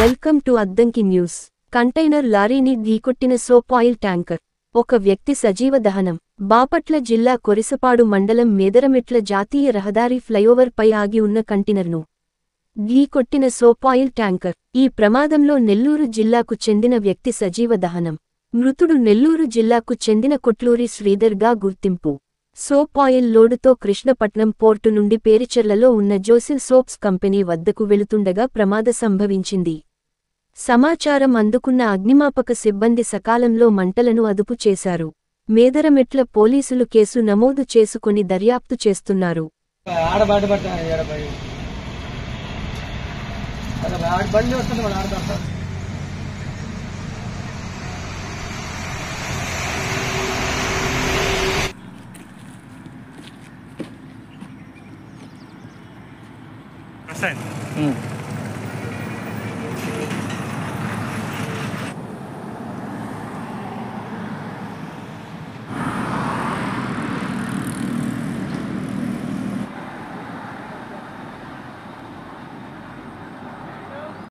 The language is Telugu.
Welcome to Addanki news. Container లారీని ఢీకొట్టిన సోప్ ఆయిల్ ట్యాంకర్. ఒక వ్యక్తి సజీవ దహనం. బాపట్ల జిల్లా కొరిసపాడు మండలం మేదరమెట్ల జాతీయ రహదారి ఫ్లైఓవర్ పై ఆగి ఉన్న కంటైనర్ను ఢీకొట్టిన సోప్ ఆయిల్ ట్యాంకర్. ఈ ప్రమాదంలో నెల్లూరు జిల్లాకు చెందిన వ్యక్తి సజీవ దహనం. మృతుడు నెల్లూరు జిల్లాకు చెందిన కొట్లూరి శ్రీధర్గా గుర్తింపు. సోప్ ఆయిల్ లోడుతో కృష్ణపట్నం పోర్టు నుండి పేరిచెర్లలో ఉన్న జోసిల్ సోప్స్ కంపెనీ వద్దకు వెళుతుండగా ప్రమాద సంభవించింది. సమాచారం అందుకున్న అగ్నిమాపక సిబ్బంది సకాలంలో మంటలను అదుపు చేశారు. మేదరమెట్ల పోలీసులు కేసు నమోదు చేసుకుని దర్యాప్తు చేస్తున్నారు. Percent.